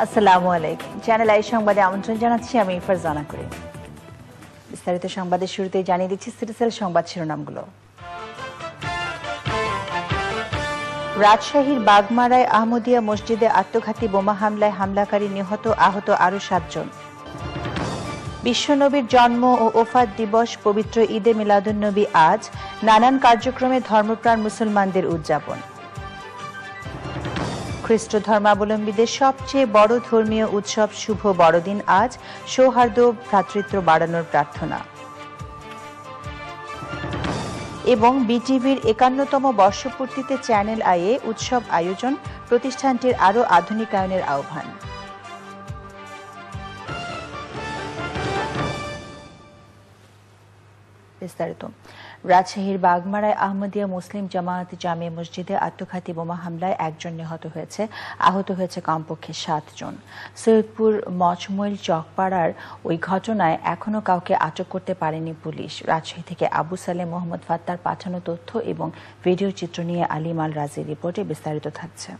আসসালামু আলাইকুম। Channel I সংবাদে আমন্ত্রণ জানাচ্ছি আমি ফারজানা করিম। বিস্তারিত সংবাদের শুরুতেই জানিয়ে দিচ্ছি সিটিসেল সংবাদ শিরোনামগুলো। রাজশাহীর বাগমারায় আহমদিয়া মসজিদে আত্মঘাতী বোমা হামলায় হামলাকারী নিহত, আহত আরও 7 জন। বিশ্বনবীর জন্ম ও ওফাত দিবস পবিত্র ঈদে মিলাদুন্নবী আজ, নানান কার্যক্রমে ধর্মপ্রাণ মুসলমানদের উদযাপন। খ্রিস্ট ধর্মাবলম্বীদের সবচেয়ে বড় ধর্মীয় উৎসব শুভ বড়দিন আজ, সৌহার্দ্য ভ্রাতৃত্ব বাড়ানোর প্রার্থনা। এবং বিটিভির 51তম বর্ষপূর্তিতে চ্যানেল আইয়ে উৎসব আয়োজন, প্রতিষ্ঠানটির আরও আধুনিকায়নের আহ্বান। বিস্তারিত। রাজশাহীর বাগমারায় আহমদিয়া মুসলিম জামায়াত জামিয়া মসজিদে আত্মঘাতী বোমা হামলায় 1 জন নিহত হয়েছে, আহত হয়েছে কমপক্ষে 7 জন। সৈয়দপুর মচমৈল চকপাড়ার ওই ঘটনায় এখনও কাউকে আটক করতে পারেনি পুলিশ। রাজশাহী থেকে আবু সালেম মোহাম্মদ ফাত্তার পাঠানো তথ্য এবং ভিডিও চিত্র নিয়ে আলিম আল রাজির রিপোর্টে বিস্তারিত থাকছে।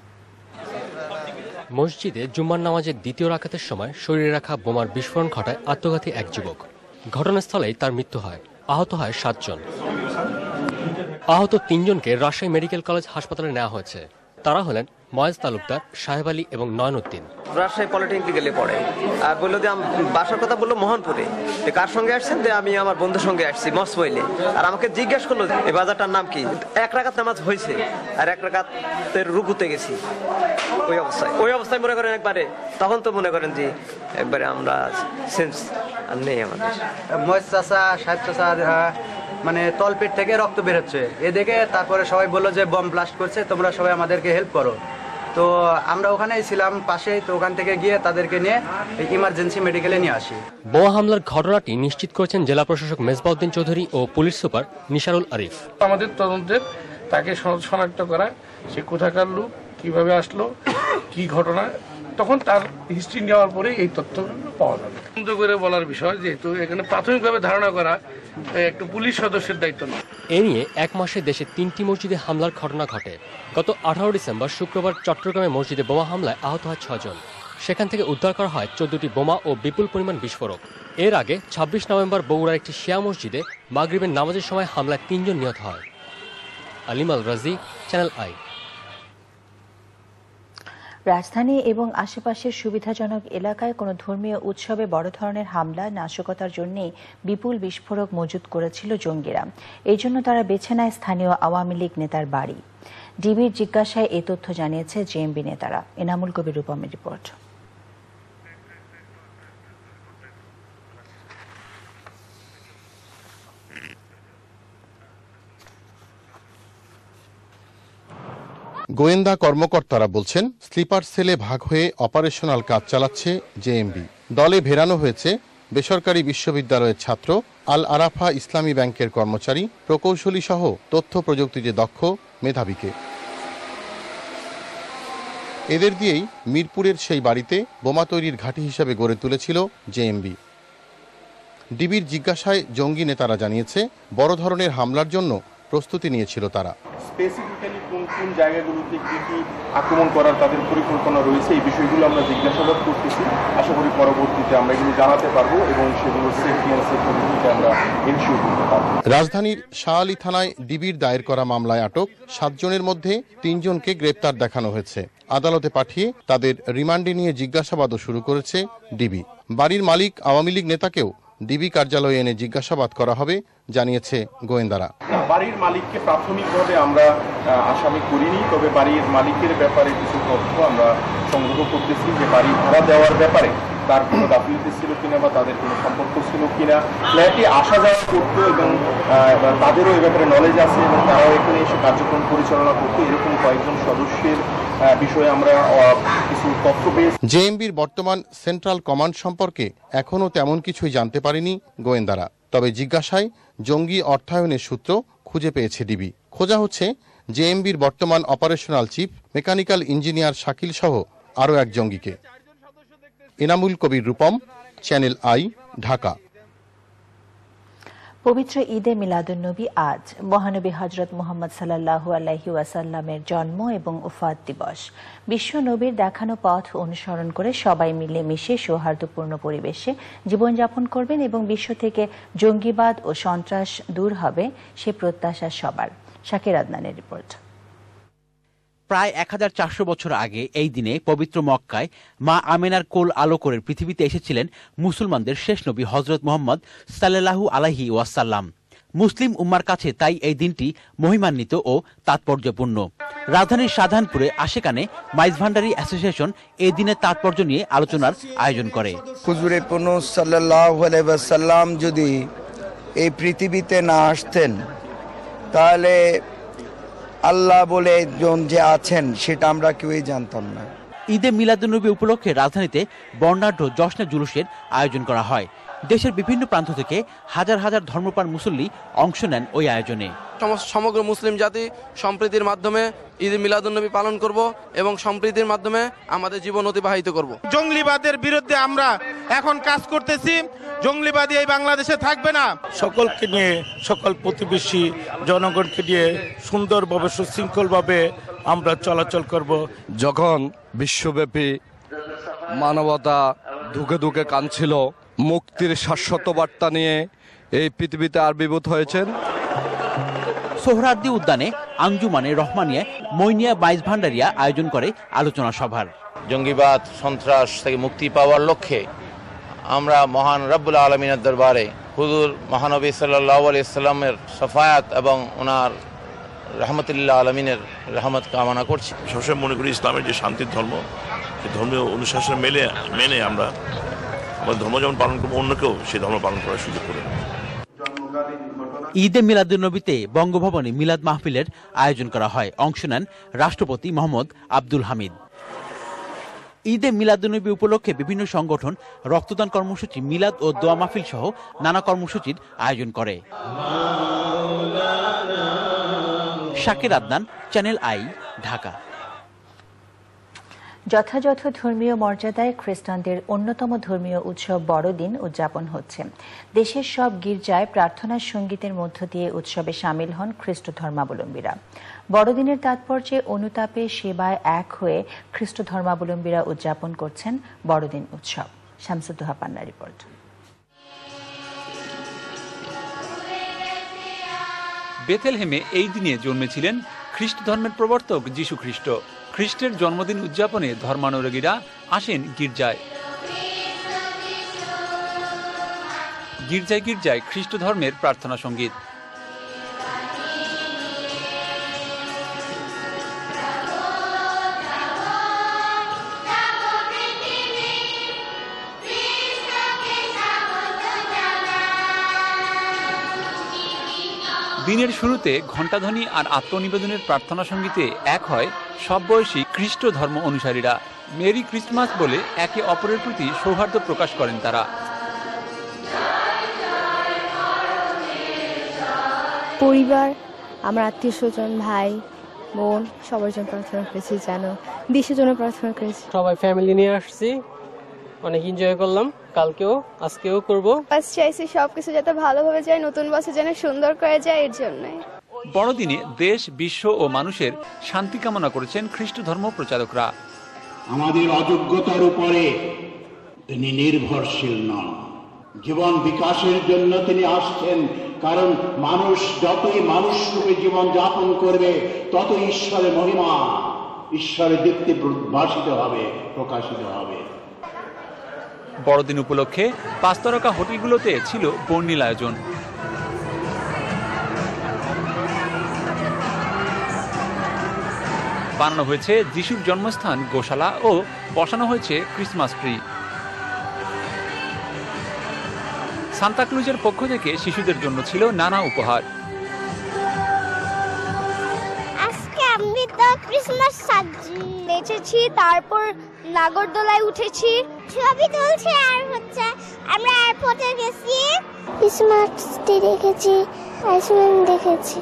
মসজিদে জুম্মার নামাজের দ্বিতীয় রাকাতের সময় শরীরে রাখা বোমার বিস্ফোরণ ঘটায় আত্মঘাতী এক যুবক। ঘটনাস্থলেই তার মৃত্যু হয়, আহত হয় 7 জন। আহত 3 জনকে রাজশাহী মেডিকেল কলেজ হাসপাতালে নেওয়া হয়েছে। তারা হলেন ময়েজ তালুকদার, সাহেব আলী এবং নয়নউদ্দিন। রাজশাহী পলিটেকনিক্যালে পড়ে। আর বললো যে বাসার কথা বললো মোহনপুরে। কার সঙ্গে আসছেন? আমি আমার বন্ধুর সঙ্গে আসছি মসমইলে। আর আমাকে জিজ্ঞাসা করলো এই বাজারটার নাম কি। 1 রাকাত নামাজ হয়েছে আর 1 রাকাতের রুকুতে গেছি। ওই অবস্থায় মনে করেন একবারে, তখন তো মনে করেন যে একবারে আমরা সেন্স আর নেই আমাদের। ময়েজ চাচা, সাহেব চাচার মানে তলপেট থেকে রক্ত বেরোচ্ছে এ দেখে তারপরে সবাই বললো যে বম ব্লাস্ট করছে, তোমরা সবাই আমাদেরকে হেল্প করো। তো আমরা ওখানেই ছিলাম পাশেই, তো ওখান থেকে গিয়ে তাদেরকে নিয়ে ইমার্জেন্সি মেডিকেলে নিয়ে আসি। বোমা হামলার ঘটনাটি নিশ্চিত করেছেন জেলা প্রশাসক মেজবাউদ্দিন চৌধুরী ও পুলিশ সুপার নিসারুল আরিফ। আমাদের তদন্তের তাকে শনাক্ত করা, সে কোথাকার লোক, কিভাবে আসলো, কি ঘটনা, তখন তার হিস্ট্রি নেওয়ার পরে এই তথ্যগুলো পাওয়া যাবে। তদন্ত করে বলার বিষয়, যেহেতু এখানে প্রাথমিকভাবে ধারণা করা একটা পুলিশ সদস্যের দায়িত্ব নয়। এ নিয়ে 1 মাসে দেশে 3টি মসজিদে হামলার ঘটনা ঘটে। গত 18 ডিসেম্বর শুক্রবার চট্টগ্রামে মসজিদে বোমা হামলায় আহত হয় 6 জন। সেখান থেকে উদ্ধার করা হয় 14টি বোমা ও বিপুল পরিমাণ বিস্ফোরক। এর আগে 26 নভেম্বর বগুড়ার একটি শিয়া মসজিদে মাগরিবের নামাজের সময় হামলায় 3 জন নিহত হয়। আলিম আল রাজি, চ্যানেল আই। রাজধানী এবং আশেপাশের সুবিধাজনক এলাকায় কোনো ধর্মীয় উৎসবে বড় ধরনের হামলা, নাশকতার জন্যই বিপুল বিস্ফোরক মজুত করেছিল জঙ্গিরা। এই জন্য তারা বেছে নেয় স্থানীয় আওয়ামী লীগ নেতার বাড়ি। ডিবির জিজ্ঞাসায় এই তথ্য জানিয়েছে জেএমবি নেতারা। এনামুল কবির রূপমের রিপোর্ট। গোয়েন্দা কর্মকর্তারা বলছেন, স্লিপার সেলে ভাগ হয়ে অপারেশনাল কাজ চালাচ্ছে জেএমবি। দলে ভেড়ানো হয়েছে বেসরকারি বিশ্ববিদ্যালয়ের ছাত্র, আল আরাফা ইসলামী ব্যাংকের কর্মচারী, প্রকৌশলী সহ তথ্য প্রযুক্তিতে দক্ষ মেধাবীকে। এদের দিয়েই মিরপুরের সেই বাড়িতে বোমা তৈরির ঘাঁটি হিসেবে গড়ে তুলেছিল জেএমবি। ডিবির জিজ্ঞাসায় জঙ্গি নেতারা জানিয়েছে, বড় ধরনের হামলার জন্য প্রস্তুতি নিয়েছিল তারা। স্পেসিফিক্যালি কোন কোন জায়গাগুলোতে কি কি আক্রমণ করার তাদের পরিকল্পনা রয়েছে, এই বিষয়গুলো আমরা জিজ্ঞাসাবাদ করতেছি। আশা করি পরবর্তীতে আমরা এগুলো জানাতে পারবো এবং সেগুলোর সেফটি এন্ড সিকিউরিটিকে আমরা এনশিওর করতে পারবো। রাজধানীর শাহ আলী থানায় ডিবির দায়ের করা মামলায় আটক 7 জনের মধ্যে 3 জনকে গ্রেপ্তার দেখানো হয়েছে। আদালতে পাঠিয়ে তাদের রিমান্ডে নিয়ে জিজ্ঞাসাবাদও শুরু করেছে ডিবি। বাড়ির মালিক আওয়ামী লীগ নেতাকেও ডিবি কার্যালয়ে এনে জিজ্ঞাসাবাদ করা হবে, জানিয়েছে গোয়েন্দারা। বাড়ির মালিককে প্রাথমিকভাবে আমরা আসামি করিনি, তবে বাড়ির মালিকের ব্যাপারে কিছু তথ্য আমরা সংগ্রহ করতেছি, যে বাড়ি ভাড়া দেওয়ার ব্যাপারে তার কোনো গাফিলতি ছিল কিনা বা তাদের কোনো সম্পর্ক ছিল কিনা, ফ্ল্যাটে আসা যাওয়া করতো এবং তাদেরও এ ব্যাপারে নলেজ আছে এবং তারাও এখানে এসে কার্যক্রম পরিচালনা করতো। এরকম কয়েকজন সদস্যের বিষয়ে আমরা কিছু তথ্য পেয়েছি। জেএমবির বর্তমান সেন্ট্রাল কমান্ড সম্পর্কে এখনও তেমন কিছুই জানতে পারেনি গোয়েন্দারা। তবে জিজ্ঞাসায় জঙ্গি অর্থায়নের সূত্র খুঁজে পেয়েছে ডিবি। খোঁজা হচ্ছে জেএমবির বর্তমান operational chief mechanical engineer Shakil সহ আরও এক জঙ্গিকে। Enamul Kabir Rupam, channel I, Dhaka. পবিত্র ঈদে মিলাদুন্নবী আজ মহানবী হযরত মুহাম্মদ সাল্লাল্লাহু আলাইহি ওয়াসাল্লামের জন্ম এবং ওফাত দিবস। বিশ্ব নবীর দেখানো পথ অনুসরণ করে সবাই মিলেমিশে সৌহার্দ্যপূর্ণ পরিবেশে জীবনযাপন করবেন এবং বিশ্ব থেকে জঙ্গিবাদ ও সন্ত্রাস দূর হবে সে প্রত্যাশা সবার। শাকির আদনানের রিপোর্ট। প্রায় 1400 বছর আগে এই দিনে পবিত্র মক্কায় মা আমেনার কোল আলো করে পৃথিবীতে এসেছিলেন মুসলমানদের শেষ নবী হযরত মুহাম্মদ সাল্লাল্লাহু আলাইহি ওয়াসাল্লাম। মুসলিম উম্মার কাছে তাই এই দিনটি মহিমান্বিত ও তাৎপর্যপূর্ণ। রাজধানীর শাহজাহানপুরে আশেকানে মাইজ ভান্ডারি অ্যাসোসিয়েশন এই দিনের তাৎপর্য নিয়ে আলোচনার আয়োজন করে। হুজুরে পূর্ণ সাল্লাল্লাহু আলাইহি ওয়াসাল্লাম যদি এই পৃথিবীতে না আসতেন তাহলে আল্লাহ বলে একজন যে আছেন সেটা আমরা কেউই জানতাম না। ঈদে মিলাদুন্নবী উপলক্ষে রাজধানীতে বর্ণাঢ্য জশ্নে জুলুসের আয়োজন করা হয়। দেশের বিভিন্ন প্রান্ত থেকে হাজার হাজার ধর্মপ্রাণ মুসল্লি অংশ নেন ওই আয়োজনে। সমগ্র মুসলিম জাতি সম্প্রীতির মাধ্যমে ঈদ মিলাদুন্নবী পালন করব এবং সম্প্রীতির মাধ্যমে আমাদের জীবন অতিবাহিত করব। জঙ্গলিবাদের বিরুদ্ধে আমরা এখন কাজ করতেছি। জঙ্গলিবাদী এই বাংলাদেশে থাকবে না। সকলকে নিয়ে, সকল প্রতিবেশী জনগণকে নিয়ে সুন্দরভাবে সুশৃঙ্খলভাবে আমরা চলাচল করব। যখন বিশ্বব্যাপী মানবতা ধুকে ধুকে কাঁদছিল, মুক্তির শাশ্বত বার্তা নিয়ে এই পৃথিবীতে আবির্ভূত হয়েছেন। সোহরাওয়ার্দী উদ্যানে আঞ্জুমানে রহমানিয়া মইনিয়া মাইজ ভান্ডারিয়া আয়োজন করে আলোচনা সভার। জঙ্গিবাদ সন্ত্রাস থেকে মুক্তি পাওয়ার লক্ষ্যে আমরা মহান রব্বুল আলমিনের দরবারে হুজুর মহানবী সাল্লাল্লাহু আলাইহি সাল্লামের শাফায়াত এবং ওনার রহমতুল্লাহ আলমিনের রহমত কামনা করছি। সবসময় মনে করি ইসলামের যে শান্তির ধর্ম, সেই ধর্মীয় অনুশাসন মেনে আমরা আমাদের ধর্ম যেমন পালন করবো, অন্যকেও সেই ধর্ম পালন করার সুযোগ করে। ঈদে মিলাদুন্নবীতে বঙ্গভবনে মিলাদ মাহফিলের আয়োজন করা হয়। অংশ নেন রাষ্ট্রপতি মোহাম্মদ আব্দুল হামিদ। ঈদে মিলাদুন্নবী উপলক্ষে বিভিন্ন সংগঠন রক্তদান কর্মসূচি, মিলাদ ও দোয়া মাহফিল সহ নানা কর্মসূচির আয়োজন করে। Shakir Adnan, channel I, Dhaka. যথাযথ ধর্মীয় মর্যাদায় খ্রিস্টানদের অন্যতম ধর্মীয় উৎসব বড়দিন উদযাপন হচ্ছে। দেশের সব গির্জায় প্রার্থনার সঙ্গীতের মধ্য দিয়ে উৎসবে সামিল হন খ্রিস্ট ধর্মাবলম্বীরা। বড়দিনের তাৎপর্যে অনুতাপে সেবায় এক হয়ে খ্রিস্ট ধর্মাবলম্বীরা উদযাপন করছেন বড়দিন উৎসব। শামসুদ্দোহা পান্নার রিপোর্ট। বেথেলহেমে এই দিনে জন্মেছিলেন খ্রিস্ট ধর্মের প্রবর্তক যীশু খ্রিস্ট। খ্রিস্টের জন্মদিন উদযাপনে ধর্মানুরাগীরা আসেন গির্জায়। গির্জায় গির্জায় খ্রিস্ট ধর্মের প্রার্থনা সঙ্গীত। দিনের শুরুতে ঘণ্টাধ্বনি আর আত্মনিবেদনের প্রার্থনা সঙ্গীতে এক হয় সব বয়সী খ্রিস্ট ধর্ম অনুসারীরা। মেরি ক্রিসমাস বলে একে অপরের প্রতি সৌহার্দ্য প্রকাশ করেন তারা। পরিবার, আমার আত্মীয় স্বজন, ভাই বোন সবার জন্য প্রার্থনা করেছি, জানো দেশের জন্য প্রার্থনা করেছি। সবাই ফ্যামিলি নিয়ে আসছি, অনেক এনজয় করলাম, কালকেও আজকেও করব। চাইছি সবকিছু যাতে ভালোভাবে যায়, নতুন বছর যেন সুন্দর করে যায়, এর জন্য। বড়দিনে দেশ, বিশ্ব ও মানুষের শান্তি কামনা করেছেন খ্রিস্ট ধর্ম প্রচারকরা। আমাদের অযোগ্যতার উপরে তিনি নির্ভরশীল নন, জীবন বিকাশের জন্য তিনি আসছেন। কারণ মানুষ যতই মানুষ রূপে জীবন যাপন করবে তত ঈশ্বরের মহিমা, ঈশ্বরের দীপ্তি ভাসিত হবে, প্রকাশিত হবে। বড়দিন উপলক্ষে 5 তারকা হোটেলগুলোতে ছিল বর্ণিল আয়োজন। বানানো হয়েছে যিশুর জন্মস্থান গোশালা ও বসানো হয়েছে ক্রিসমাস ট্রি। সান্তাক্লুজের পক্ষ থেকে শিশুদের জন্য ছিল নানা উপহার। আজকে আমি তো ক্রিসমাস সাজিয়েছি, তারপর নাগরদোলায় উঠেছি, ছবি তুলছি, আর আমরা এয়ারপোর্টে গেছি, ক্রিসমাস ট্রি দেখেছি, আইসক্রিম দেখেছি।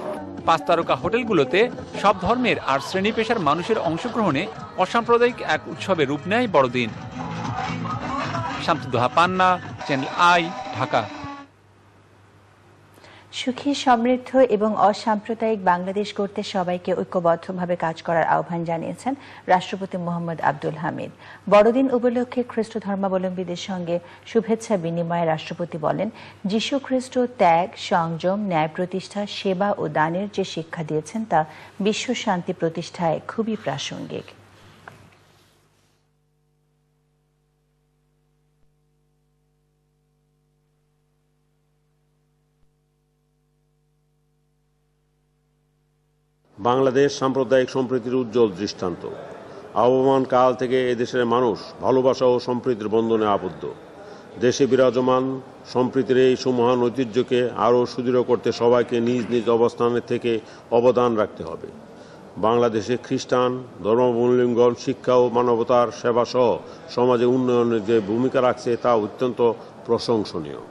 5 তারকা হোটেলগুলোতে সব ধর্মের আর শ্রেণী পেশার মানুষের অংশগ্রহণে অসাম্প্রদায়িক এক উৎসবের রূপ নেয় বড়দিন। শামসুদ্দোহা পান্না, চ্যানেল আই, ঢাকা। সুখী, সমৃদ্ধ এবং অসাম্প্রদায়িক বাংলাদেশ গড়তে সবাইকে ঐক্যবদ্ধভাবে কাজ করার আহ্বান জানিয়েছেন রাষ্ট্রপতি মোহাম্মদ আব্দুল হামিদ। বড়দিন উপলক্ষে খ্রিস্ট ধর্মাবলম্বীদের সঙ্গে শুভেচ্ছা বিনিময়ে রাষ্ট্রপতি বলেন, যীশু খ্রিস্ট ত্যাগ, সংযম, ন্যায় প্রতিষ্ঠা, সেবা ও দানের যে শিক্ষা দিয়েছেন তা বিশ্ব শান্তি প্রতিষ্ঠায় খুবই প্রাসঙ্গিক। বাংলাদেশ সাম্প্রদায়িক সম্প্রীতির উজ্জ্বল দৃষ্টান্ত। আবহমান কাল থেকে এদেশের মানুষ ভালোবাসা ও সম্প্রীতির বন্ধনে আবদ্ধ। দেশে বিরাজমান সম্প্রীতির এই সুমহান ঐতিহ্যকে আরও সুদৃঢ় করতে সবাইকে নিজ নিজ অবস্থানের থেকে অবদান রাখতে হবে। বাংলাদেশে খ্রিস্টান ধর্মাবলম্বীগণ শিক্ষা ও মানবতার সেবা সহ সমাজে উন্নয়নের যে ভূমিকা রাখছে তা অত্যন্ত প্রশংসনীয়।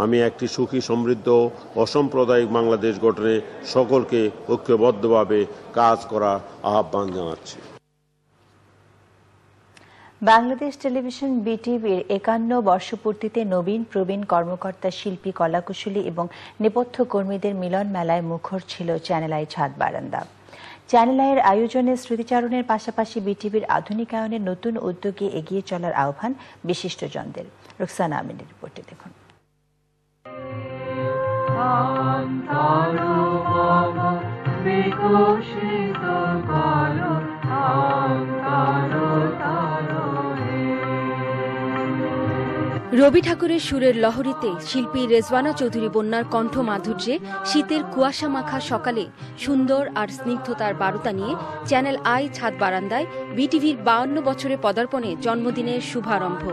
আমি একটি সুখী, সমৃদ্ধ, অসাম্প্রদায়িক বাংলাদেশ গঠনে সকলকে ঐক্যবদ্ধভাবে কাজ করার আহ্বান জানাচ্ছি। বাংলাদেশ টেলিভিশন বিটিভির 51 বর্ষপূর্তিতে নবীন প্রবীণ কর্মকর্তা, শিল্পী, কলাকুশলী এবং নেপথ্য কর্মীদের মিলন মেলায় মুখর ছিল চ্যানেল আই ছাদ বারান্দা। চ্যানেল আইয়ের আয়োজনে স্মৃতিচারণের পাশাপাশি বিটিভির আধুনিকায়নের নতুন উদ্যোগে এগিয়ে চলার আহ্বান বিশিষ্টজনদের। রুকসানা আমিনের রিপোর্টে দেখুন। রবি ঠাকুরের সুরের লহরীতে শিল্পী রেজওয়ানা চৌধুরী বন্যার কণ্ঠ মাধুর্যে শীতের কুয়াশা মাখা সকালে সুন্দর আর স্নিগ্ধতার বার্তা নিয়ে চ্যানেল আই ছাদ বারান্দায় বিটিভির 52 বছরে পদার্পণে জন্মদিনের শুভারম্ভ।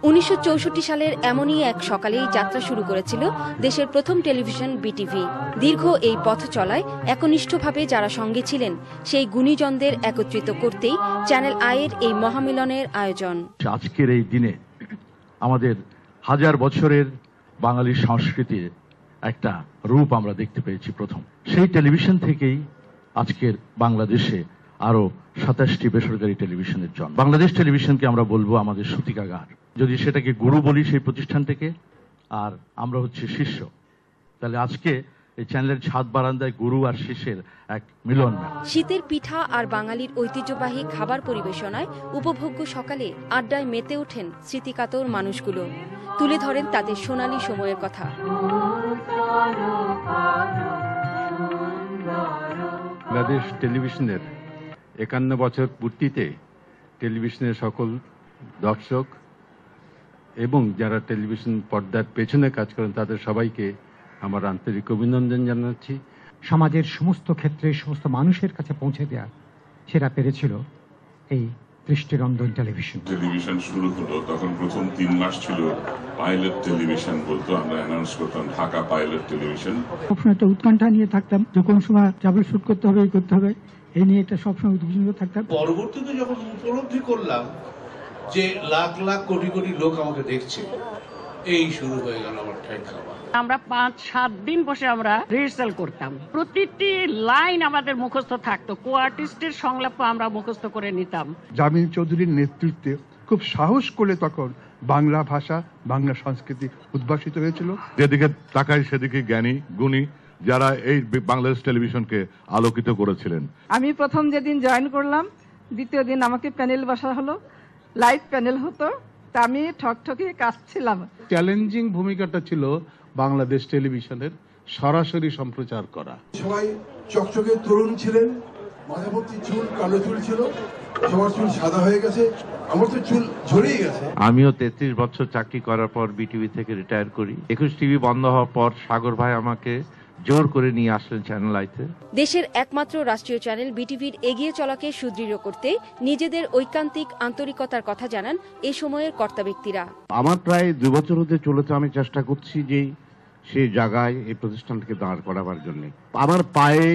1964 সালের এমনই এক সকালেই যাত্রা শুরু করেছিল দেশের প্রথম টেলিভিশন বিটিভি। দীর্ঘ এই পথ চলায় একনিষ্ঠভাবে যারা সঙ্গে ছিলেন সেই গুণীজনদের একত্রিত করতেই চ্যানেল আইয়ের এই মহামিলনের আয়োজন। আজকের এই দিনে আমাদের হাজার বছরের বাঙালি সংস্কৃতির একটা রূপ আমরা দেখতে পেয়েছি প্রথম। সেই টেলিভিশন থেকেই আজকের বাংলাদেশে আরো 27টি বেসরকারি টেলিভিশনের জন্ম। বাংলাদেশ টেলিভিশনকে আমরা বলবো আমাদের সূতিকাগার। যদি সেটাকে গুরু বলি সেই প্রতিষ্ঠানটাকে, আর আমরা হচ্ছে শিষ্য, তাহলে আজকে এই চ্যানেলের ছাদ বারান্দায় গুরু আর শিষ্যের এক মিলন। শীতের পিঠা আর বাঙালির ঐতিহ্যবাহী খাবার পরিবেশনায় উপভোগ্য সকালে আড্ডায় মেতে ওঠেন স্মৃতিকাতর মানুষগুলো, তুলে ধরেন তাদের সোনালী সময়ের কথা। বাংলাদেশ টেলিভিশনের 51 বছর পূর্তিতে টেলিভিশনের সকল দর্শক এবং যারা টেলিভিশন পর্দার পেছনে কাজ করেন তাদের সবাইকে আমার আন্তরিক অভিনন্দন জানাচ্ছি। সমাজের সমস্ত ক্ষেত্রে সমস্ত মানুষের কাছে পৌঁছে দেওয়া সেটা পেরেছিল এই দৃষ্টিরঞ্জন টেলিভিশন। টেলিভিশন শুরু হলো তখন প্রথম 3 মাস ছিল পাইলট টেলিভিশন বলতো, আমরা অ্যানাউন্স করতাম ঢাকা পাইলট টেলিভিশন। সবসময় একটা উৎকণ্ঠা নিয়ে থাকতাম, যখন সময় ট্রাভেল শুট করতে হবে, এই করতে হবে, এই নিয়ে একটা সবসময় উদ্বিগ্ন থাকতাম। পরবর্তীতে যখন উপলব্ধি করলাম যে লাখ লাখ কোটি কোটি লোক আমাকে দেখছে, এই শুরু হয়ে গেল আমার ঠ্যাং খাওয়া। আমরা 5-7 দিন বসে আমরা রিহার্সাল করতাম, প্রতিটি লাইন আমাদের মুখস্থ থাকতো, কো আর্টিস্টের সংলাপ আমরা মুখস্থ করে নিতাম। জামিল চৌধুরীর নেতৃত্বে খুব সাহস করে তখন বাংলা ভাষা, বাংলা সংস্কৃতি উদ্ভাসিত হয়েছিল। যেদিকে তাকাই সেদিকে জ্ঞানী গুণী যারা এই বাংলাদেশ টেলিভিশনকে আলোকিত করেছিলেন। আমি প্রথম যেদিন জয়েন করলাম, দ্বিতীয় দিন আমাকে প্যানেল বসা হলো, লাইভ প্যানেল হতো, তা আমি ঠকঠকে কাঁপছিলাম। চ্যালেঞ্জিং ভূমিকাটা ছিল বাংলাদেশ টেলিভিশনের সরাসরি সম্প্রচার করা। সবাই চকচকে তরুণ ছিলেন, মাথাভর্তি চুল, কালো চুল ছিল, সবার চুল সাদা হয়ে গেছে, আমার তো চুল ঝরেই গেছে। আমিও 33 বছর চাকরি করার পর বিটিভি থেকে রিটায়ার করি। 21 টিভি বন্ধ হওয়ার পর সাগর ভাই আমাকে জোর করে নিয়ে আসলেন চ্যানেল আইতে। দেশের একমাত্র রাষ্ট্রীয় চ্যানেল বিটিভির এগিয়ে চলাকে সুদৃঢ় করতে নিজেদের ঐকান্তিক আন্তরিকতার কথা জানান এ সময়ের কর্তা ব্যক্তিরা। আমার প্রায় 2 বছর হতে চলেছে আমি চেষ্টা করছি যে সেই জায়গায় এই প্রতিষ্ঠানটাকে দাঁড় করাবার জন্য। আমার পায়ে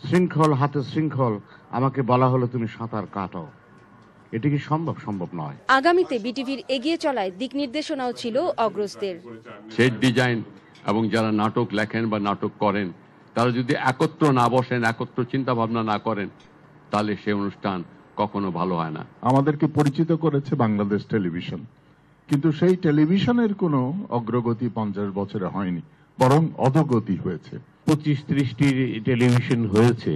শৃঙ্খল, হাতে শৃঙ্খল, আমাকে বলা হলো তুমি সাঁতার কাটো। এটি কি সম্ভব? সম্ভব নয়। আগামীতে বিটিভির এগিয়ে চলায় দিক নির্দেশনাও ছিল অগ্রজদের। সেট ডিজাইন এবং যারা নাটক লেখেন বা নাটক করেন তারা যদি একত্র না বসেন, একত্র চিন্তা ভাবনা না করেন, তাহলে সেই অনুষ্ঠান কখনো ভালো হয় না। আমাদেরকে পরিচিত করেছে বাংলাদেশ টেলিভিশন, কিন্তু সেই টেলিভিশনের কোনো অগ্রগতি 50 বছরে হয়নি। বরং অধোগতি হয়েছে। 25-30টি টেলিভিশন হয়েছে,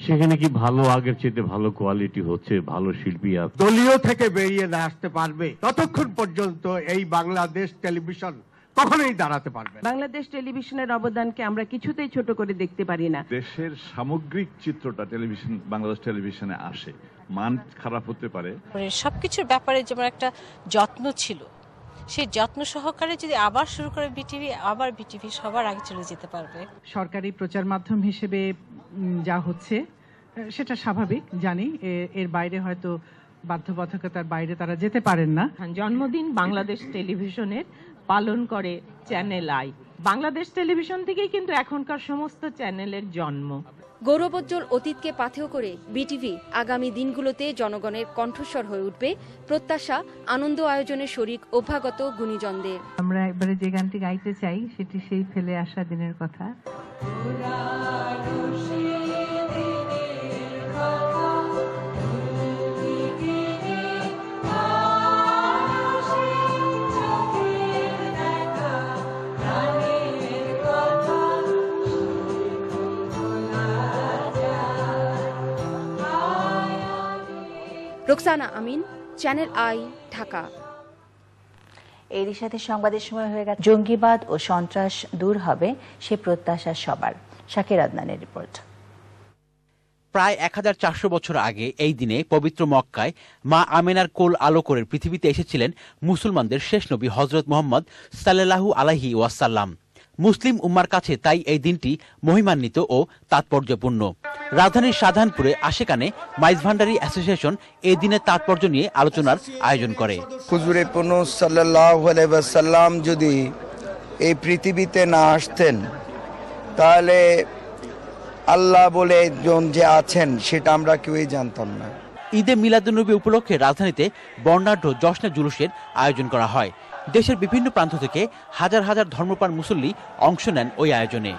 সেখানে কি ভালো আগের চেয়ে ভালো কোয়ালিটি হচ্ছে, ভালো শিল্পী আছে? দলীয় থেকে বেরিয়ে না আসতে পারবে ততক্ষণ পর্যন্ত এই বাংলাদেশ টেলিভিশন কখনোই দাঁড়াতে পারবে না। বাংলাদেশ টেলিভিশনের অবদানকে আমরা কিছুতেই ছোট করে দেখতে পারি না। দেশের সামগ্রিক চিত্রটা বাংলাদেশ টেলিভিশনে আসে, মান খারাপ হতে পারে, সবকিছুর ব্যাপারে যেমন একটা যত্ন ছিল, সেই যত্ন সহকারে যদি আবার শুরু করে বিটিভি, আবার বিটিভি সবার আগে চলে যেতে পারবে। সরকারি প্রচার মাধ্যম হিসেবে যা হচ্ছে সেটা স্বাভাবিক, জানি এর বাইরে হয়তো বাধ্যবাধকতার বাইরে তারা যেতে পারেন না। জন্মদিন বাংলাদেশ টেলিভিশনের পালন করে চ্যানেল আই। বাংলাদেশ টেলিভিশন থেকেই কিন্তু এখনকার সমস্ত চ্যানেলের জন্ম। গৌরবোজ্জ্বল অতীতকে পাথেয় করে বিটিভি আগামী দিনগুলোতে জনগণের কণ্ঠস্বর হয়ে উঠবে, প্রত্যাশা আনন্দ আয়োজনের শরিক অভ্যাগত গুণীজনদের। আমরা এবারে যে গানটি গাইতে চাই সেটি সেই ফেলে আসা দিনের কথা। রোকসানা আমিন, চ্যানেল আই, ঢাকা। এরই সাথে সংবাদের সময় হয়ে গেছে। জঙ্গিবাদ ও সন্ত্রাস দূর হবে সে প্রত্যাশা সবার। শাকির আদনানের রিপোর্ট। প্রায় 1400 বছর আগে এই দিনে পবিত্র মক্কায় মা আমেনার কোল আলো করে পৃথিবীতে এসেছিলেন মুসলমানদের শেষ নবী হযরত মুহাম্মদ সাল্লাল্লাহু আলাইহি ওয়াসাল্লাম। মুসলিম উম্মার কাছে তাই এই দিনটি মহিমান্বিত ও তাৎপর্যপূর্ণ। রাজধানীর শাহজাহানপুরে আশেকানে মাইজ ভান্ডারি অ্যাসোসিয়েশন এই দিনের তাৎপর্য নিয়ে আলোচনার আয়োজন করে। হুজুরে পূর্ণ সাল্লাল্লাহু আলাইহি ওয়াসাল্লাম যদি এই পৃথিবীতে না আসতেন তাহলে আল্লাহ বলে একজন যে আছেন সেটা আমরা কেউই জানতাম না। ঈদে মিলাদুন্নবী উপলক্ষে রাজধানীতে বর্ণাঢ্য জশ্নে জুলুসের আয়োজন করা হয়। দেশের বিভিন্ন প্রান্ত থেকে হাজার হাজার ধর্মপ্রাণ মুসল্লি অংশ নেন ওই আয়োজনে।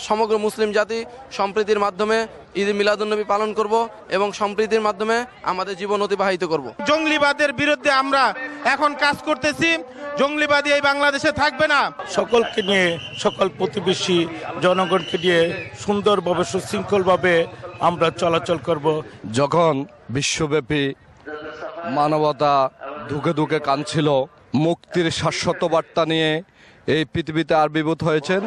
সমগ্র মুসলিম জাতি সম্প্রীতির মাধ্যমে ঈদ মিলাদুন্নবী পালন করব এবং সম্প্রীতির মাধ্যমে আমাদের জীবন অতিবাহিত করব। জঙ্গলিবাদের বিরুদ্ধে আমরা এখন কাজ করতেছি। জঙ্গলিবাদী এই বাংলাদেশে থাকবে না। সকলকে নিয়ে, সকল প্রতিবেশী জনগণকে নিয়ে সুন্দরভাবে সুশৃঙ্খলভাবে আমরা চলাচল করব। যখন বিশ্বব্যাপী মানবতা ধুকে ধুকে কাঁদছিল, মুক্তির শাশ্বত বার্তা নিয়ে এই পৃথিবীতে আবির্ভূত হয়েছেন।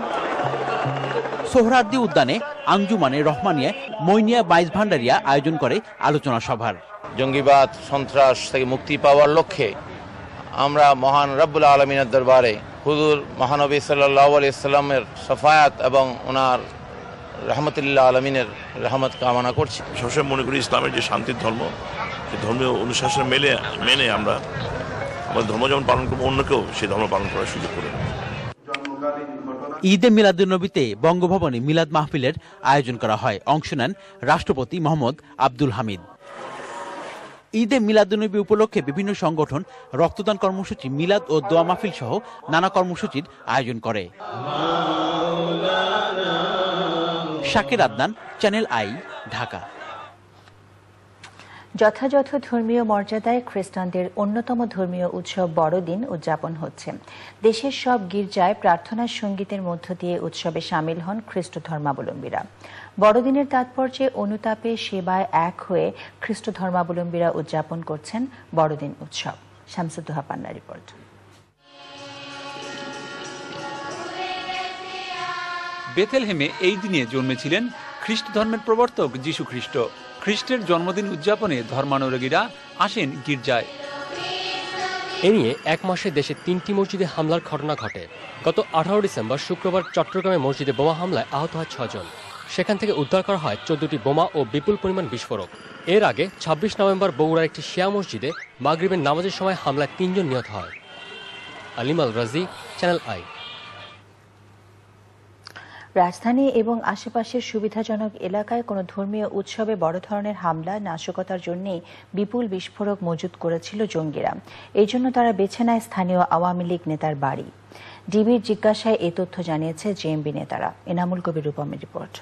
সোহরাওয়ার্দী উদ্যানে আঞ্জুমানে রহমানিয়া মইনিয়া মাইজ ভান্ডারিয়া আয়োজন করে আলোচনা সভার। জঙ্গিবাদ সন্ত্রাস থেকে মুক্তি পাওয়ার লক্ষ্যে আমরা মহান রব্বুল আলমিনের দরবারে হুজুর মহানবী সাল্লাল্লাহু আলাইহি সাল্লামের শাফায়াত এবং ওনার রহমতুল্লাহ আলমিনের রহমত কামনা করছি। সবসময় মনে করি ইসলামের যে শান্তির ধর্ম, সেই ধর্মীয় অনুশাসন মেনে আমরা আমাদের ধর্ম যেমন পালন করবো, অন্যকেও সেই ধর্ম পালন করার সুযোগ করে। ঈদে মিলাদুন্নবীতে বঙ্গভবনে মিলাদ মাহফিলের আয়োজন করা হয়। অংশ নেন রাষ্ট্রপতি মোহাম্মদ আব্দুল হামিদ। ঈদে মিলাদুন্নবী উপলক্ষে বিভিন্ন সংগঠন রক্তদান কর্মসূচি, মিলাদ ও দোয়া মাহফিল সহ নানা কর্মসূচির আয়োজন করে। Shakir Adnan, channel I, Dhaka. যথাযথ ধর্মীয় মর্যাদায় খ্রিস্টানদের অন্যতম ধর্মীয় উৎসব বড়দিন উদযাপন হচ্ছে। দেশের সব গির্জায় প্রার্থনার সঙ্গীতের মধ্য দিয়ে উৎসবে সামিল হন খ্রিস্ট ধর্মাবলম্বীরা। বড়দিনের তাৎপর্যে অনুতাপে সেবায় এক হয়ে খ্রিস্ট ধর্মাবলম্বীরা উদযাপন করছেন বড়দিন উৎসব। শামসুদ্দোহা পান্নার রিপোর্ট। বেথেলহেমে এই দিনে জন্মেছিলেন খ্রিস্ট ধর্মের প্রবর্তক যীশু খ্রিস্ট। খ্রিস্টের জন্মদিন উদযাপনে ধর্মানুরাগীরা আসেন গির্জায়। এ নিয়ে এক মাসে দেশে 3টি মসজিদে হামলার ঘটনা ঘটে। গত 18 ডিসেম্বর শুক্রবার চট্টগ্রামে মসজিদে বোমা হামলায় আহত হয় 6 জন। সেখান থেকে উদ্ধার করা হয় 14টি বোমা ও বিপুল পরিমাণ বিস্ফোরক। এর আগে 26 নভেম্বর বগুড়ার একটি শিয়া মসজিদে মাগরিবের নামাজের সময় হামলায় 3 জন নিহত হয়। আলিম আল রাজি, চ্যানেল আই। রাজধানী এবং আশেপাশের সুবিধাজনক এলাকায় কোনো ধর্মীয় উৎসবে বড় ধরনের হামলা, নাশকতার জন্য বিপুল বিস্ফোরক মজুত করেছিল জঙ্গিরা। এই জন্য তারা বেছে নেয় স্থানীয় আওয়ামী লীগ নেতার বাড়ি। ডিবির জিজ্ঞাসায় এ তথ্য জানিয়েছে জেএমবি নেতারা। এনামুল কবির রূপমের রিপোর্ট।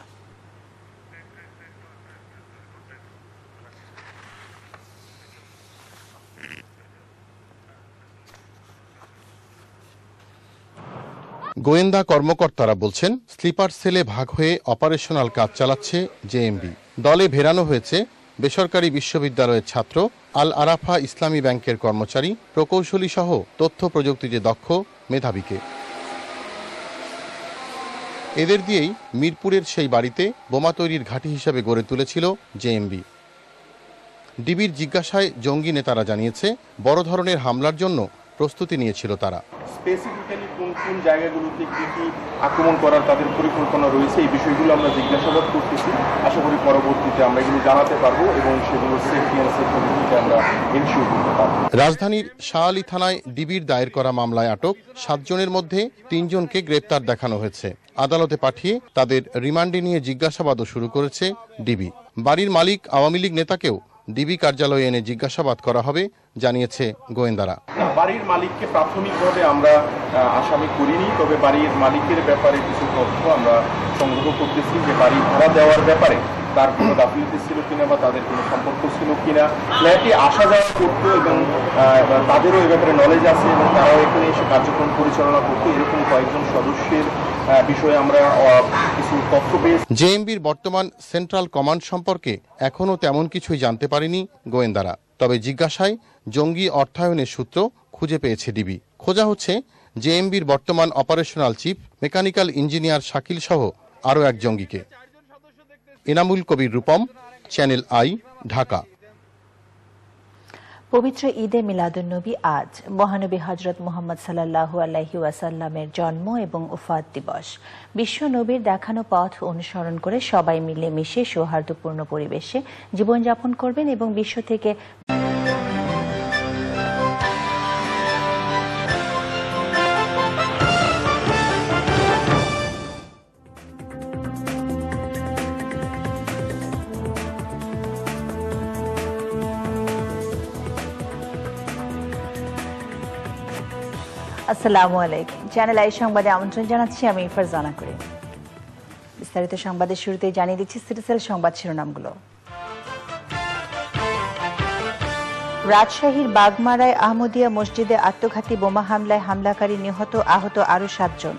গোয়েন্দা কর্মকর্তারা বলছেন, স্লিপার সেলে ভাগ হয়ে অপারেশনাল কাজ চালাচ্ছে জেএমবি। দলে ভেড়ানো হয়েছে বেসরকারি বিশ্ববিদ্যালয়ের ছাত্র, আল আরাফা ইসলামী ব্যাংকের কর্মচারী, প্রকৌশলী সহ তথ্য প্রযুক্তিতে দক্ষ মেধাবীকে। এদের দিয়েই মিরপুরের সেই বাড়িতে বোমা তৈরির ঘাঁটি হিসেবে গড়ে তুলেছিল জেএমবি। ডিবির জিজ্ঞাসায় জঙ্গি নেতারা জানিয়েছে, বড় ধরনের হামলার জন্য প্রস্তুতি নিয়েছিল তারা। স্পেসিফিক্যালি কোন কোন জায়গাগুলোতে কি কি আক্রমণ করার তাদের পরিকল্পনা রয়েছে, এই বিষয়গুলো আমরা জিজ্ঞাসাবাদ করতেছি। আশা করি পরবর্তীতে আমরা এগুলো জানাতে পারবো এবং সেগুলো সেফটি এন্ড সিকিউরিটিতে আমরা ইনশিওর করতে পারবো। রাজধানীর শাহ আলী থানায় ডিবির দায়ের করা মামলায় আটক 7 জনের মধ্যে 3 জনকে গ্রেপ্তার দেখানো হয়েছে। আদালতে পাঠিয়ে তাদের রিমান্ডে নিয়ে জিজ্ঞাসাবাদও শুরু করেছে ডিবি। বাড়ির মালিক আওয়ামী লীগ নেতাকেও ডিবি কার্যালয়ে এনে জিজ্ঞাসাবাদ করা হবে জানিয়েছে গোয়েন্দারা। বাড়ির মালিককে প্রাথমিকভাবে আমরা আসামি করিনি, তবে বাড়ির মালিকের ব্যাপারে কিছু তথ্য আমরা সংগ্রহ করতেছি যে বাড়ি ভাড়া দেওয়ার ব্যাপারে তার কোনো গাফিলতি ছিল কিনা বা তাদের কোনো সম্পর্ক ছিল কিনা, ফ্ল্যাটে আসা যাওয়া করতো এবং তাদেরও এ ব্যাপারে নলেজ আছে এবং তারাও এখানে এসে কার্যক্রম পরিচালনা করতো। এরকম কয়েকজন সদস্যের বিষয়ে আমরা কিছু তথ্য পেয়েছি। জেএমবির বর্তমান সেন্ট্রাল কমান্ড সম্পর্কে এখনও তেমন কিছুই জানতে পারেনি গোয়েন্দারা। তবে জিজ্ঞাসায় জঙ্গি অর্থায়নের সূত্র খুঁজে পেয়েছে ডিবি। খোঁজা হচ্ছে জেএমবির বর্তমান operational chief mechanical engineer Shakil সহ আরও এক জঙ্গিকে। Enamul Kabir Rupam, channel I, Dhaka. পবিত্র ঈদে মিলাদুন্নবী আজ মহানবী হযরত মুহাম্মদ সাল্লাল্লাহু আলাইহি ওয়াসাল্লামের জন্ম এবং ওফাত দিবস। বিশ্ব নবীর দেখানো পথ অনুসরণ করে সবাই মিলে মিশে সৌহার্দ্যপূর্ণ পরিবেশে জীবনযাপন করবেন এবং বিশ্ব থেকে আসসালামু আলাইকুম। চ্যানেল আই সংবাদে আমন্ত্রণ জানাচ্ছি আমি ফারজানা করিম। বিস্তারিত সংবাদের শুরুতেই জানিয়ে দিচ্ছি সিটিসেল সংবাদ শিরোনামগুলো। রাজশাহীর বাগমারায় আহমদিয়া মসজিদে আত্মঘাতী বোমা হামলায় হামলাকারী নিহত, আহত আরও 7 জন।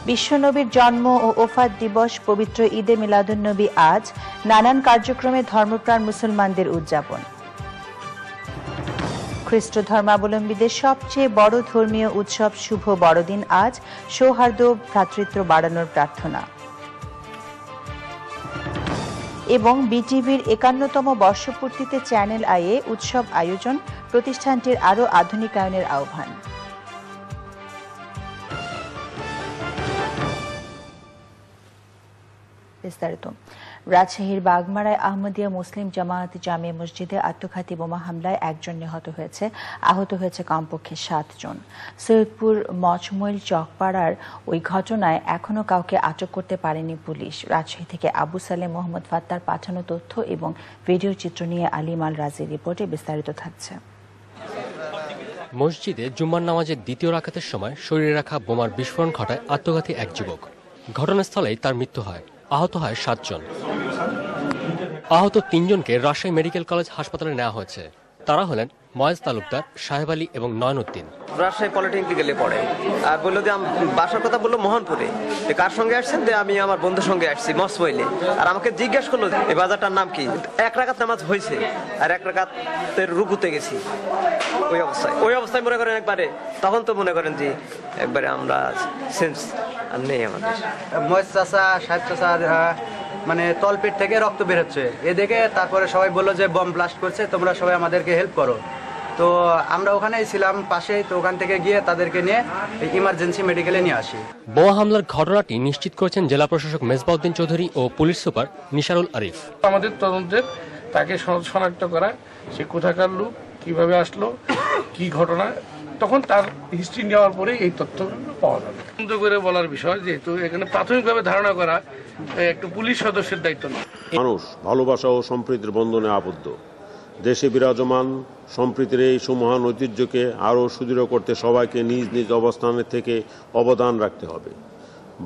বিশ্বনবীর জন্ম ও ওফাত দিবস পবিত্র ঈদে মিলাদুন্নবী আজ নানান কার্যক্রমে ধর্মপ্রাণ মুসলমানদের উদযাপন। খ্রিস্ট ধর্মাবলম্বীদের সবচেয়ে বড় ধর্মীয় উৎসব শুভ বড়দিন আজ, সৌহার্দ্য ভ্রাতৃত্ব বাড়ানোর প্রার্থনা। এবং বিটিভির 51তম বর্ষপূর্তিতে চ্যানেল আইয়ে উৎসব আয়োজন, প্রতিষ্ঠানটির আরও আধুনিকায়নের আহ্বান। বিস্তারিত। রাজশাহীর বাগমারায় আহমদিয়া মুসলিম জামায়াত জামে মসজিদে আত্মঘাতী বোমা হামলায় 1 জন নিহত হয়েছে, আহত হয়েছে কমপক্ষে 7 জন। সৈয়দপুর মচমৈল চকপাড়ার ওই ঘটনায় এখনও কাউকে আটক করতে পারেনি পুলিশ। রাজশাহী থেকে আবু সালেম মোহাম্মদ ফাত্তার পাঠানো তথ্য এবং ভিডিও চিত্র নিয়ে আলিম আল রাজির রিপোর্টে বিস্তারিত থাকছে। মসজিদে জুম্মার নামাজের দ্বিতীয় রাকাতের সময় শরীরে রাখা বোমার বিস্ফোরণ ঘটায় আত্মঘাতী এক যুবক। ঘটনাস্থলেই তার মৃত্যু হয়, আহত হয় 7 জন। আহত 3 জনকে রাজশাহী মেডিকেল কলেজ হাসপাতালে নেওয়া হয়েছে। তারা হলেন ময়েজ তালুকদার, সাহেব আলী এবং নয়নউদ্দিন। রাজশাহী পলিটেকনিক্যালে পড়ে আর বললো যে বাসার কথা বললো মোহনপুরে। কার সঙ্গে আসছেন? আমি আমার বন্ধুর সঙ্গে আসছি মসমইলে। আর আমাকে জিজ্ঞাসা করলো এই বাজারটার নাম কি। 1 রাকাত নামাজ হয়েছে আর 1 রাকাতের রুকুতে গেছি। ওই অবস্থায় মনে করেন একবারে, তখন তো মনে করেন যে একবারে আমরা সেন্স আর নেই আমাদের। ময়েজ চাচা, সাহেব চাচার মানে তলপেট থেকে রক্ত বের হচ্ছে এ দেখে তারপরে সবাই বললো যে বম ব্লাস্ট করছে, তোমরা সবাই আমাদেরকে হেল্প করো। তো আমরা ওখানেই ছিলাম পাশেই, তো ওখান থেকে গিয়ে তাদেরকে নিয়ে ইমার্জেন্সি মেডিকেলে নিয়ে আসি। বোমা হামলার ঘটনাটি নিশ্চিত করেছেন জেলা প্রশাসক মেজবাউদ্দিন চৌধুরী ও পুলিশ সুপার নিশারুল আরিফ। আমাদের তদন্তের তাকে শনাক্ত করা, সে কোথাকার লোক, কিভাবে আসলো, কি ঘটনা, তখন তার হিস্ট্রি নেওয়ার পরে এই তথ্যগুলো পাওয়া যাবে। তদন্ত করে বলার বিষয়, যেহেতু এখানে প্রাথমিকভাবে ধারণা করা একটু পুলিশ সদস্যের দায়িত্ব না। মানুষ ভালোবাসা ও সম্প্রীতির বন্ধনে আবদ্ধ। দেশে বিরাজমান সম্প্রীতির এই সুমহান ঐতিহ্যকে আরও সুদৃঢ় করতে সবাইকে নিজ নিজ অবস্থানে থেকে অবদান রাখতে হবে।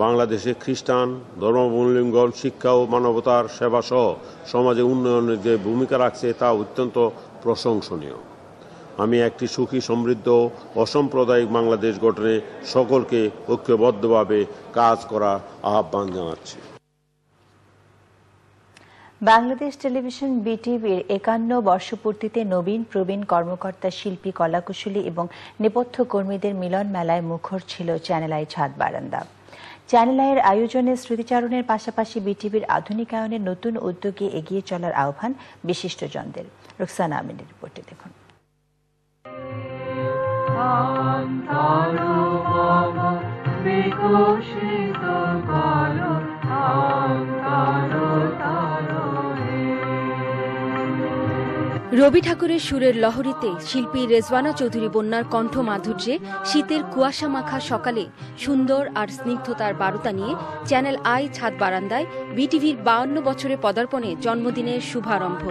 বাংলাদেশে খ্রিস্টান ধর্মাবলম্বীগণ শিক্ষা ও মানবতার সেবা সহ সমাজে উন্নয়নের যে ভূমিকা রাখছে তা অত্যন্ত প্রশংসনীয়। আমি একটি সুখী, সমৃদ্ধ, অসাম্প্রদায়িক বাংলাদেশ গঠনে সকলকে ঐক্যবদ্ধভাবে কাজ করার আহ্বান জানাচ্ছি। বাংলাদেশ টেলিভিশন বিটিভির ৫১ বর্ষপূর্তিতে নবীন প্রবীণ কর্মকর্তা, শিল্পী, কলাকুশলী এবং নেপথ্য কর্মীদের মিলন মেলায় মুখর ছিল চ্যানেল আই ছাদ বারান্দা। চ্যানেল আইয়ের আয়োজনে স্মৃতিচারণের পাশাপাশি বিটিভির আধুনিকায়নের নতুন উদ্যোগে এগিয়ে চলার আহ্বান বিশিষ্টজনদের। রুকসানা আমিনের রিপোর্টে দেখুন। রবি ঠাকুরের সুরের লহরীতে শিল্পী রেজওয়ানা চৌধুরী বন্যার কণ্ঠ মাধুর্যে শীতের কুয়াশা মাখা সকালে সুন্দর আর স্নিগ্ধতার বারতা নিয়ে চ্যানেল আই ছাদ বারান্দায় বিটিভির ৫২ বছরে পদার্পণে জন্মদিনের শুভারম্ভ।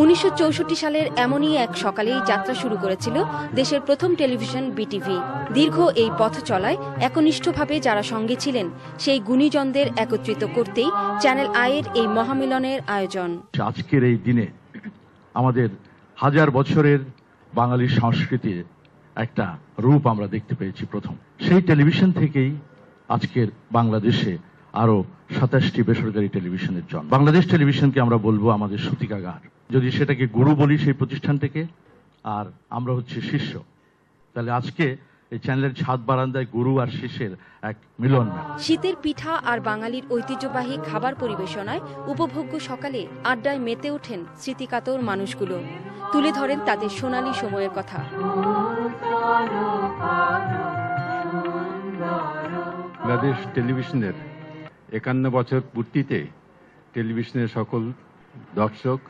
১৯৬৪ সালের এমনই এক সকালেই যাত্রা শুরু করেছিল দেশের প্রথম টেলিভিশন বিটিভি। দীর্ঘ এই পথ চলায় একনিষ্ঠভাবে যারা সঙ্গে ছিলেন সেই গুণীজনদের একত্রিত করতেই চ্যানেল আইয়ের এই মহামিলনের আয়োজন। আজকের এই দিনে আমাদের হাজার বছরের বাঙালি সংস্কৃতির একটা রূপ আমরা দেখতে পেয়েছি প্রথম। সেই টেলিভিশন থেকেই আজকের বাংলাদেশে আরো ২৭টি বেসরকারি টেলিভিশনের জন্ম। বাংলাদেশ টেলিভিশনকে আমরা বলবো আমাদের সূতিকাগার, যদি সেটাকে গুরু বলি সেই প্রতিষ্ঠানটাকে, আর আমরা হচ্ছে শিষ্য। তাহলে আজকে এই চ্যানেলের ছাদ বারান্দায় গুরু আর শিষ্যের এক মিলন। শীতের পিঠা আর বাঙালির ঐতিহ্যবাহী খাবার পরিবেশনায় উপভোগ্য সকালে আড্ডায় মেতে ওঠেন স্মৃতিকাতর মানুষগুলো, তুলে ধরেন তাদের সোনালী সময়ের কথা। বাংলাদেশ টেলিভিশনের ৫১ বছর পূর্তিতে টেলিভিশনের সকল দর্শক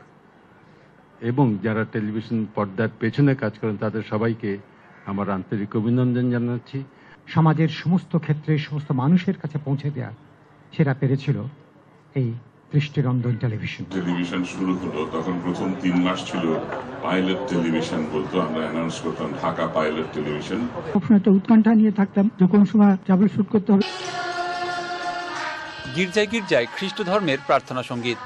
এবং যারা টেলিভিশন পর্দার পেছনে কাজ করেন তাদের সবাইকে আমার আন্তরিক অভিনন্দন জানাচ্ছি। সমাজের সমস্ত ক্ষেত্রে সমস্ত মানুষের কাছে পৌঁছে দেওয়া সেটা পেরেছিল এই দৃষ্টিরঞ্জন টেলিভিশন। টেলিভিশন শুরু হলো তখন প্রথম ৩ মাস ছিল পাইলট টেলিভিশন বলতো, আমরা অ্যানাউন্স করতাম ঢাকা পাইলট টেলিভিশন। সবসময় একটা উৎকণ্ঠা নিয়ে থাকতাম যে কোন সময় ট্রাভেল শুট করতে হবে। গির্জায় গির্জায় খ্রিস্ট ধর্মের প্রার্থনা সঙ্গীত।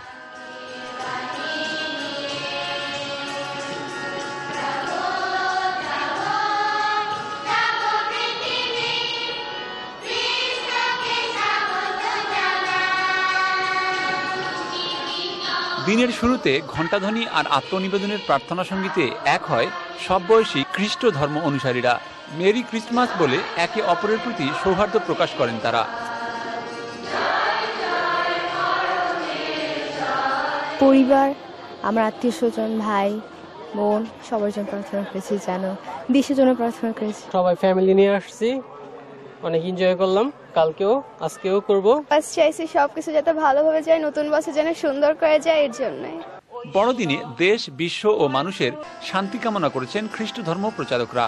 দিনের শুরুতে ঘণ্টাধ্বনি আর আত্মনিবেদনের প্রার্থনা সঙ্গীতে এক হয় সব বয়সী খ্রিস্ট ধর্ম অনুসারীরা। মেরি ক্রিসমাস বলে একে অপরের প্রতি সৌহার্দ্য প্রকাশ করেন তারা। পরিবার, আমার আত্মীয় স্বজন, ভাই বোন সবার জন্য প্রার্থনা করেছি, যেন দেশের জন্য প্রার্থনা করেছি। সবাই ফ্যামিলি নিয়ে আসছি, অনেক এনজয় করলাম, কালকেও আজকেও করব। ফার্স্ট চাইছি সবকিছু যাতে ভালোভাবে যায়, নতুন বছর যেন সুন্দর করে যায়, এর জন্যই। বড়দিনে দেশ, বিশ্ব ও মানুষের শান্তি কামনা করেছেন খ্রিস্ট ধর্ম প্রচারকরা।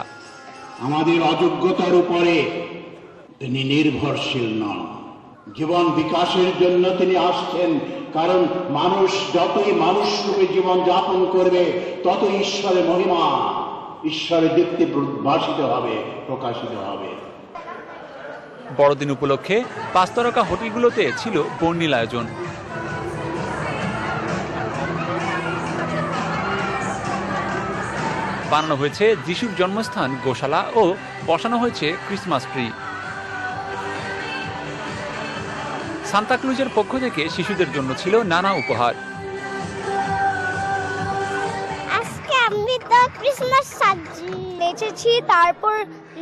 আমাদের অযোগ্যতার উপরে তিনি নির্ভরশীল নন, জীবন বিকাশের জন্য তিনি আসছেন। কারণ মানুষ যতই মানুষ রূপে জীবন যাপন করবে ততই ঈশ্বরের মহিমা, ঈশ্বরের দীপ্তি ভাসিত হবে, প্রকাশিত হবে। বড়দিন উপলক্ষে ৫ তারকা হোটেলগুলোতে ছিল বর্ণিল আয়োজন। বানানো হয়েছে যিশুর জন্মস্থান গোশালা ও বসানো হয়েছে ক্রিসমাস ট্রি। সান্তাক্লুজের পক্ষ থেকে শিশুদের জন্য ছিল নানা উপহার। আজকে আমি তো ক্রিসমাস সাজিয়েছি, তারপর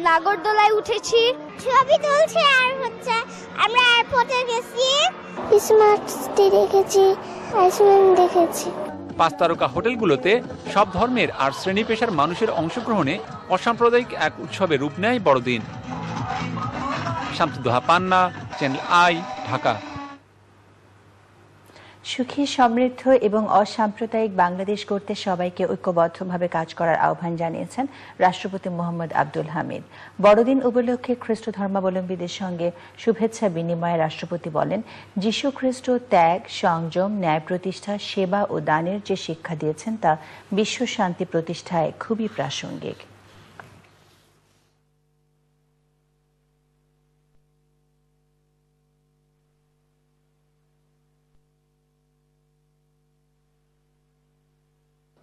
নাগরদোলায় উঠেছি, ছবি তুলছি, আর হচ্ছে আমরা এয়ারপোর্টে গেছি, ক্রিসমাস ট্রি দেখেছি, আইসক্রিম দেখেছি। ৫ তারকা হোটেলগুলোতে সব ধর্মের আর শ্রেণী পেশার মানুষের অংশগ্রহণে অসাম্প্রদায়িক এক উৎসবের রূপ নেয় বড়দিন। শামসুদ্দোহা পান্না, চ্যানেল আই, ঢাকা। সুখী, সমৃদ্ধ এবং অসাম্প্রদায়িক বাংলাদেশ গড়তে সবাইকে ঐক্যবদ্ধভাবে কাজ করার আহ্বান জানিয়েছেন রাষ্ট্রপতি মোহাম্মদ আব্দুল হামিদ। বড়দিন উপলক্ষে খ্রিস্ট ধর্মাবলম্বীদের সঙ্গে শুভেচ্ছা বিনিময়ে রাষ্ট্রপতি বলেন, যীশু খ্রিস্ট ত্যাগ, সংযম, ন্যায় প্রতিষ্ঠা, সেবা ও দানের যে শিক্ষা দিয়েছেন তা বিশ্ব শান্তি প্রতিষ্ঠায় খুবই প্রাসঙ্গিক।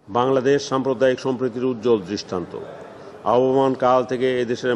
বাংলাদেশ সাম্প্রদায়িক সম্প্রীতির উজ্জ্বল দৃষ্টান্ত। আবহমান কাল থেকে এদেশের